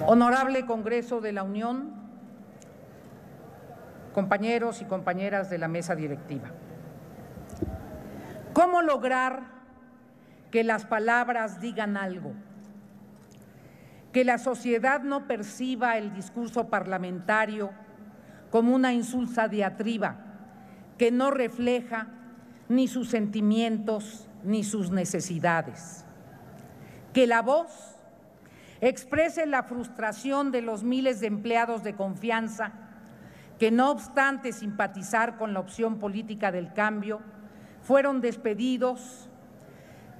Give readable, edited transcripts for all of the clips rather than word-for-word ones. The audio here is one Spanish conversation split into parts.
Honorable Congreso de la Unión, compañeros y compañeras de la mesa directiva. ¿Cómo lograr que las palabras digan algo? Que la sociedad no perciba el discurso parlamentario como una insulsa diatriba que no refleja ni sus sentimientos ni sus necesidades. Que la voz exprese la frustración de los miles de empleados de confianza que, no obstante simpatizar con la opción política del cambio, fueron despedidos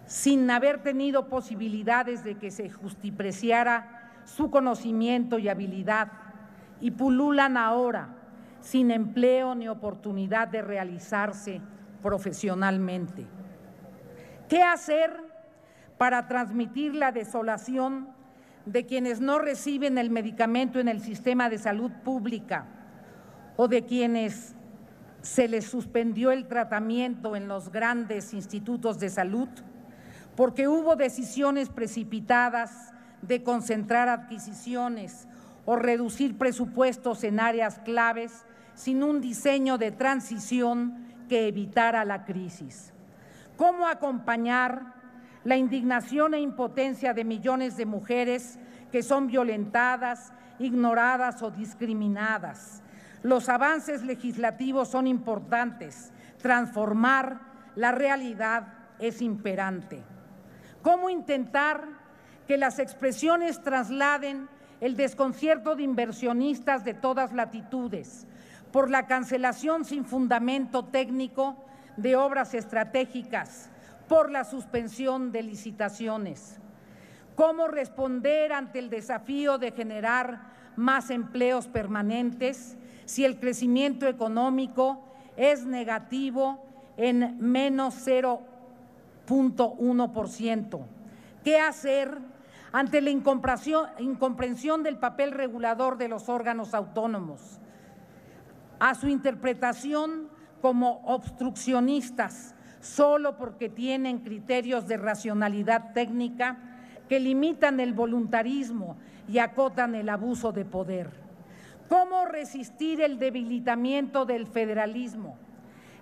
sin haber tenido posibilidades de que se justipreciara su conocimiento y habilidad, y pululan ahora sin empleo ni oportunidad de realizarse profesionalmente. ¿Qué hacer para transmitir la desolación de quienes no reciben el medicamento en el sistema de salud pública o de quienes se les suspendió el tratamiento en los grandes institutos de salud porque hubo decisiones precipitadas de concentrar adquisiciones o reducir presupuestos en áreas claves sin un diseño de transición que evitara la crisis? ¿Cómo acompañar la indignación e impotencia de millones de mujeres que son violentadas, ignoradas o discriminadas? Los avances legislativos son importantes, transformar la realidad es imperante. ¿Cómo intentar que las expresiones trasladen el desconcierto de inversionistas de todas latitudes por la cancelación sin fundamento técnico de obras estratégicas, por la suspensión de licitaciones? ¿Cómo responder ante el desafío de generar más empleos permanentes si el crecimiento económico es negativo en menos 0,1%? ¿Qué hacer ante la incomprensión del papel regulador de los órganos autónomos, a su interpretación como obstruccionistas solo porque tienen criterios de racionalidad técnica que limitan el voluntarismo y acotan el abuso de poder? ¿Cómo resistir el debilitamiento del federalismo,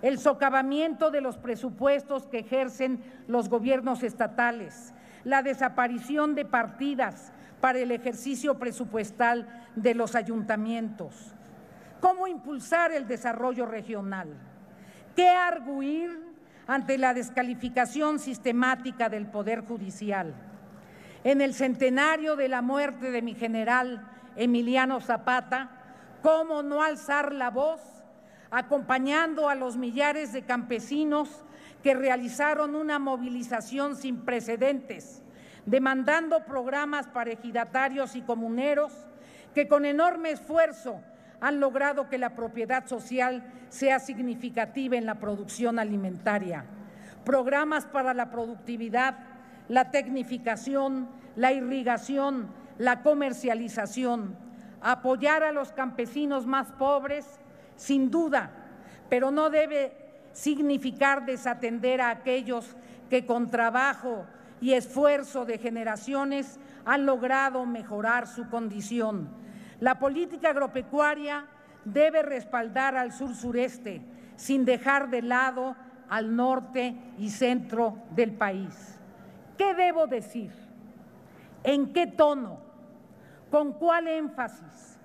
el socavamiento de los presupuestos que ejercen los gobiernos estatales, la desaparición de partidas para el ejercicio presupuestal de los ayuntamientos? ¿Cómo impulsar el desarrollo regional? ¿Qué argüir ante la descalificación sistemática del Poder Judicial? En el centenario de la muerte de mi general Emiliano Zapata, ¿cómo no alzar la voz acompañando a los millares de campesinos que realizaron una movilización sin precedentes, demandando programas para ejidatarios y comuneros que con enorme esfuerzo han logrado que la propiedad social sea significativa en la producción alimentaria? Programas para la productividad, la tecnificación, la irrigación, la comercialización, apoyar a los campesinos más pobres, sin duda, pero no debe significar desatender a aquellos que con trabajo y esfuerzo de generaciones han logrado mejorar su condición. La política agropecuaria debe respaldar al sur-sureste, sin dejar de lado al norte y centro del país. ¿Qué debo decir? ¿En qué tono? ¿Con cuál énfasis?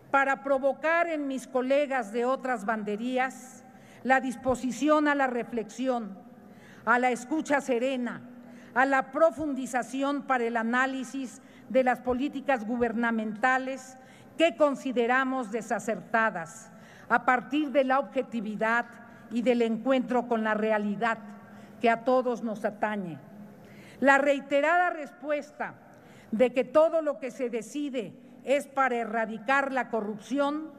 Para provocar en mis colegas de otras banderías la disposición a la reflexión, a la escucha serena, a la profundización para el análisis de las políticas gubernamentales que consideramos desacertadas, a partir de la objetividad y del encuentro con la realidad que a todos nos atañe. La reiterada respuesta de que todo lo que se decide es para erradicar la corrupción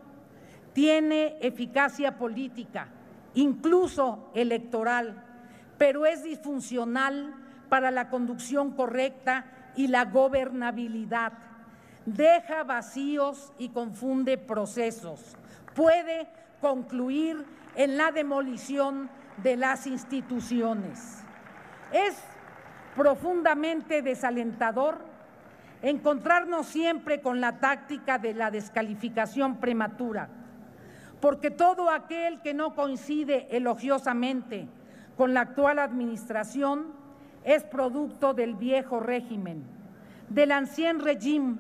tiene eficacia política, incluso electoral, pero es disfuncional para la conducción correcta y la gobernabilidad. Deja vacíos y confunde procesos. Puede concluir en la demolición de las instituciones. Es profundamente desalentador encontrarnos siempre con la táctica de la descalificación prematura, porque todo aquel que no coincide elogiosamente con la actual administración es producto del viejo régimen, del ancien régime,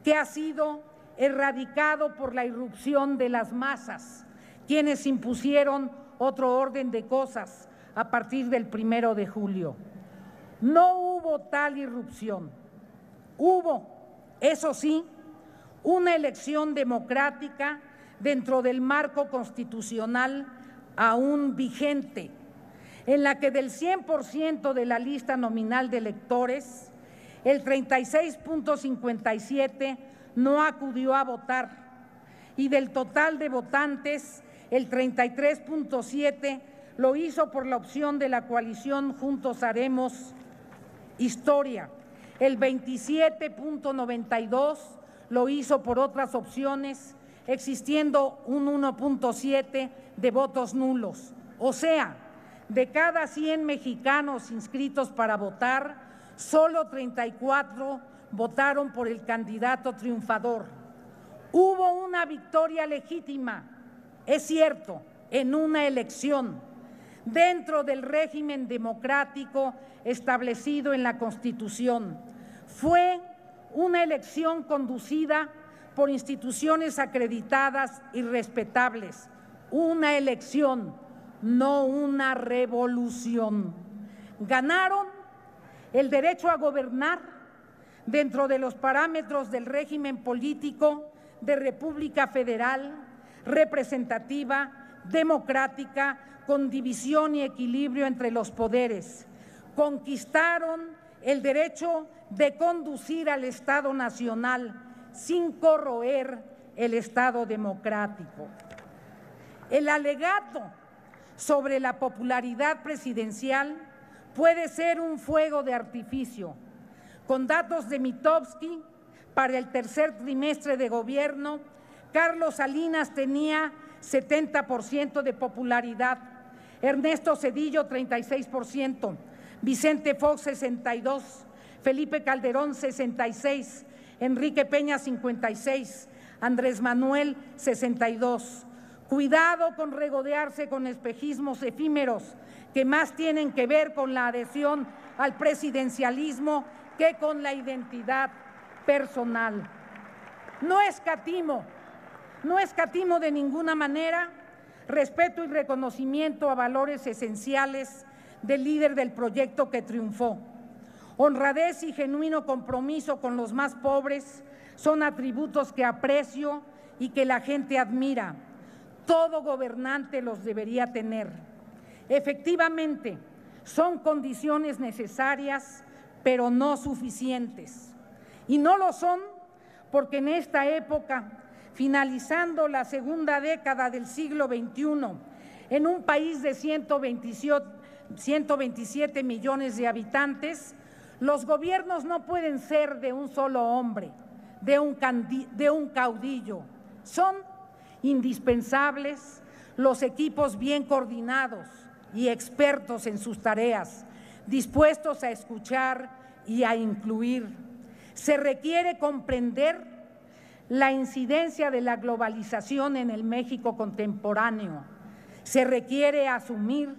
que ha sido erradicado por la irrupción de las masas, quienes impusieron otro orden de cosas a partir del 1 de julio. No hubo tal irrupción. Hubo, eso sí, una elección democrática dentro del marco constitucional aún vigente, en la que del 100% de la lista nominal de electores, el 36.57% no acudió a votar y del total de votantes, el 33.7% lo hizo por la opción de la coalición Juntos Haremos Historia, el 27.92% lo hizo por otras opciones, existiendo un 1.7% de votos nulos. O sea, de cada 100 mexicanos inscritos para votar, solo 34 votaron por el candidato triunfador. Hubo una victoria legítima, es cierto, en una elección, dentro del régimen democrático establecido en la Constitución. Fue una elección conducida por instituciones acreditadas y respetables, una elección, no una revolución. Ganaron el derecho a gobernar dentro de los parámetros del régimen político de República Federal, representativa, democrática, con división y equilibrio entre los poderes. Conquistaron el derecho de conducir al Estado nacional sin corroer el Estado democrático. El alegato sobre la popularidad presidencial puede ser un fuego de artificio. Con datos de Mitofsky, para el tercer trimestre de gobierno, Carlos Salinas tenía 70% de popularidad, Ernesto Zedillo 36%, Vicente Fox 62%, Felipe Calderón 66%, Enrique Peña 56%, Andrés Manuel 62%. Cuidado con regodearse con espejismos efímeros que más tienen que ver con la adhesión al presidencialismo que con la identidad personal. No escatimo de ninguna manera respeto y reconocimiento a valores esenciales del líder del proyecto que triunfó. Honradez y genuino compromiso con los más pobres son atributos que aprecio y que la gente admira. Todo gobernante los debería tener. Efectivamente, son condiciones necesarias, pero no suficientes. Y no lo son porque en esta época, finalizando la segunda década del siglo XXI, en un país de 127 millones de habitantes, los gobiernos no pueden ser de un solo hombre, de un caudillo. Son indispensables los equipos bien coordinados y expertos en sus tareas, dispuestos a escuchar y a incluir. Se requiere comprender la incidencia de la globalización en el México contemporáneo. Se requiere asumir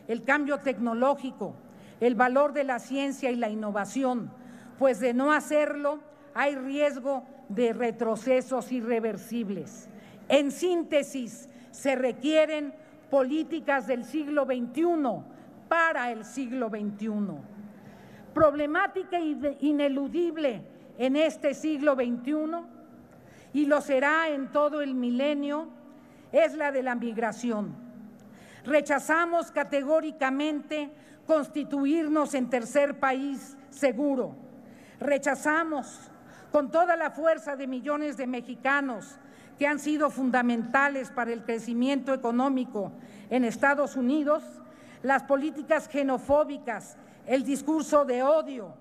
el cambio tecnológico, el valor de la ciencia y la innovación, pues de no hacerlo hay riesgo de retrocesos irreversibles. En síntesis, se requieren políticas del siglo XXI para el siglo XXI. Problemática ineludible en este siglo XXI, y lo será en todo el milenio, es la de la migración. Rechazamos categóricamente constituirnos en tercer país seguro. Rechazamos con toda la fuerza de millones de mexicanos que han sido fundamentales para el crecimiento económico en Estados Unidos, las políticas xenofóbicas, el discurso de odio.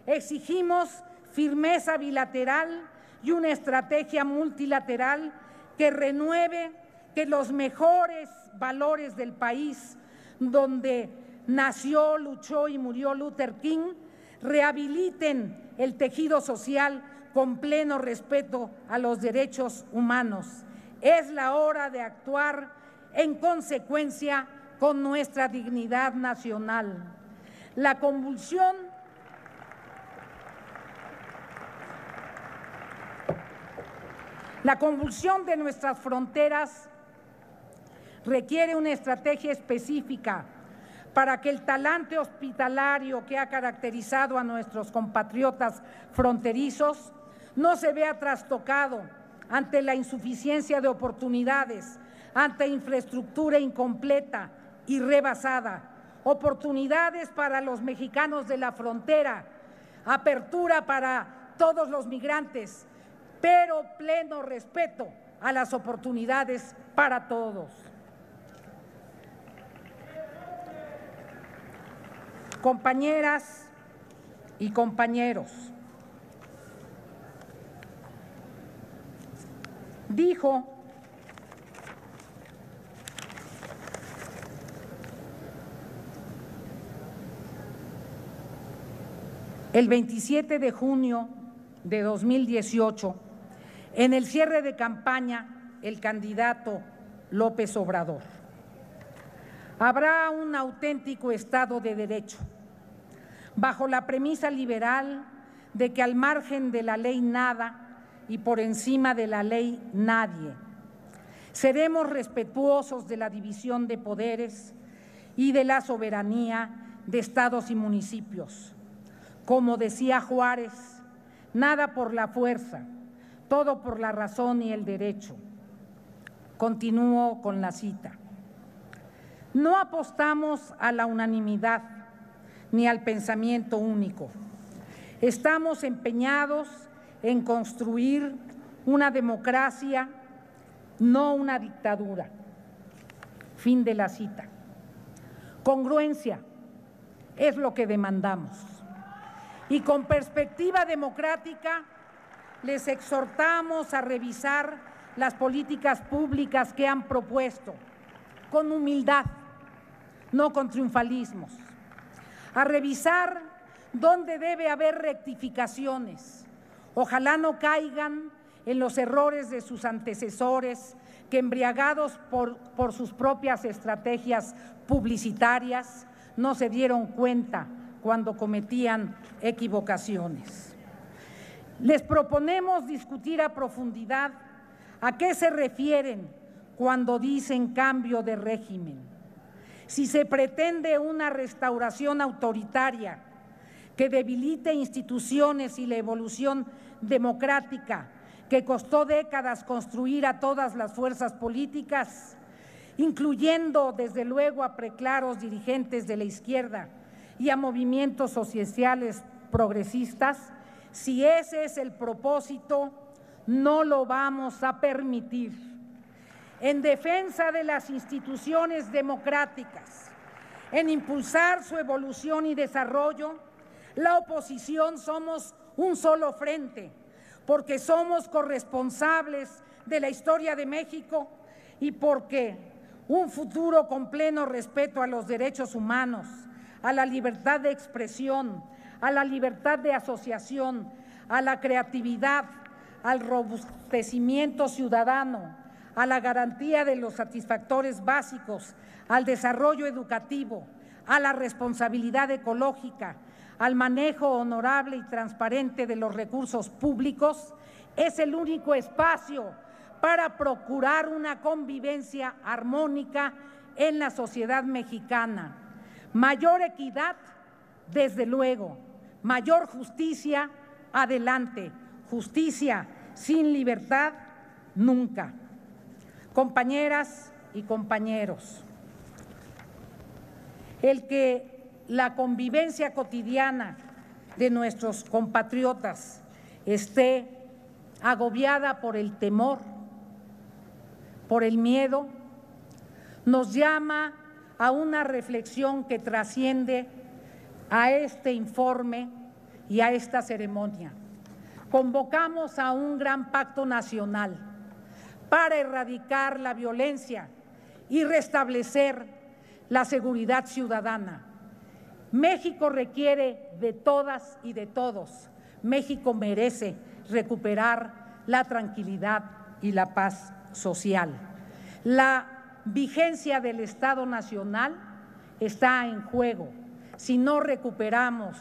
Exigimos firmeza bilateral y una estrategia multilateral que renueve que los mejores valores del país donde nació, luchó y murió Luther King rehabiliten el tejido social con pleno respeto a los derechos humanos. Es la hora de actuar en consecuencia con nuestra dignidad nacional. La convulsión de nuestras fronteras requiere una estrategia específica para que el talante hospitalario que ha caracterizado a nuestros compatriotas fronterizos no se vea trastocado ante la insuficiencia de oportunidades, ante infraestructura incompleta y rebasada, oportunidades para los mexicanos de la frontera, apertura para todos los migrantes, pero pleno respeto a las oportunidades para todos. Compañeras y compañeros, dijo el 27 de junio de 2018, en el cierre de campaña, el candidato López Obrador: habrá un auténtico Estado de Derecho, bajo la premisa liberal de que al margen de la ley nada y por encima de la ley nadie. Seremos respetuosos de la división de poderes y de la soberanía de estados y municipios. Como decía Juárez, nada por la fuerza, todo por la razón y el derecho. Continúo con la cita. No apostamos a la unanimidad ni al pensamiento único. Estamos empeñados en construir una democracia, no una dictadura. Fin de la cita. Congruencia es lo que demandamos. Y con perspectiva democrática, les exhortamos a revisar las políticas públicas que han propuesto, con humildad, no con triunfalismos, a revisar dónde debe haber rectificaciones. Ojalá no caigan en los errores de sus antecesores, que embriagados por sus propias estrategias publicitarias no se dieron cuenta cuando cometían equivocaciones. Les proponemos discutir a profundidad a qué se refieren cuando dicen cambio de régimen. Si se pretende una restauración autoritaria que debilite instituciones y la evolución democrática que costó décadas construir a todas las fuerzas políticas, incluyendo desde luego a preclaros dirigentes de la izquierda y a movimientos sociales progresistas, si ese es el propósito, no lo vamos a permitir. En defensa de las instituciones democráticas, en impulsar su evolución y desarrollo, la oposición somos un solo frente, porque somos corresponsables de la historia de México y porque un futuro con pleno respeto a los derechos humanos, a la libertad de expresión, a la libertad de asociación, a la creatividad, al robustecimiento ciudadano, a la garantía de los satisfactores básicos, al desarrollo educativo, a la responsabilidad ecológica, al manejo honorable y transparente de los recursos públicos, es el único espacio para procurar una convivencia armónica en la sociedad mexicana. Mayor equidad, desde luego, mayor justicia, adelante. Justicia sin libertad, nunca. Compañeras y compañeros, el que la convivencia cotidiana de nuestros compatriotas esté agobiada por el temor, por el miedo, nos llama a una reflexión que trasciende a este informe y a esta ceremonia. Convocamos a un gran pacto nacional para erradicar la violencia y restablecer la seguridad ciudadana. México requiere de todas y de todos. México merece recuperar la tranquilidad y la paz social. La vigencia del Estado Nacional está en juego si no recuperamos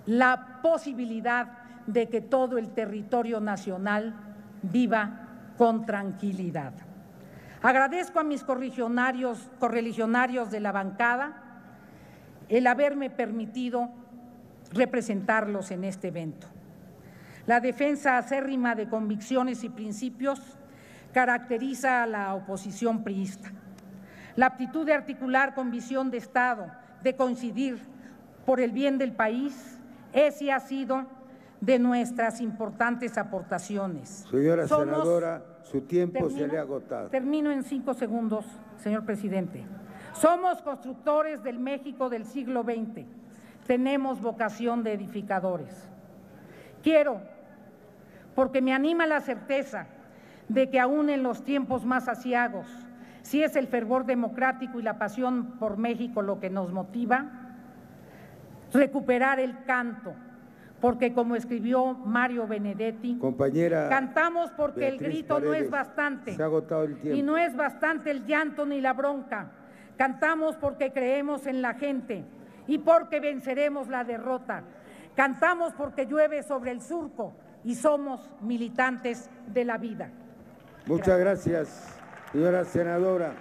la posibilidad de que todo el territorio nacional viva con tranquilidad. Agradezco a mis correligionarios de la bancada el haberme permitido representarlos en este evento. La defensa acérrima de convicciones y principios caracteriza a la oposición priista. La aptitud de articular con visión de Estado, de coincidir por el bien del país, es y ha sido de nuestras importantes aportaciones. Señora senadora, su tiempo se le ha agotado. Termino en 5 segundos, señor presidente. Somos constructores del México del siglo XX. Tenemos vocación de edificadores. Quiero, porque me anima la certeza de que aún en los tiempos más aciagos, si es el fervor democrático y la pasión por México lo que nos motiva, recuperar el canto, porque como escribió Mario Benedetti, compañera, cantamos porque Beatriz el grito Paredes, no es bastante, se ha agotado el tiempo. Y no es bastante el llanto ni la bronca. Cantamos porque creemos en la gente y porque venceremos la derrota. Cantamos porque llueve sobre el surco y somos militantes de la vida. Muchas gracias, señora senadora.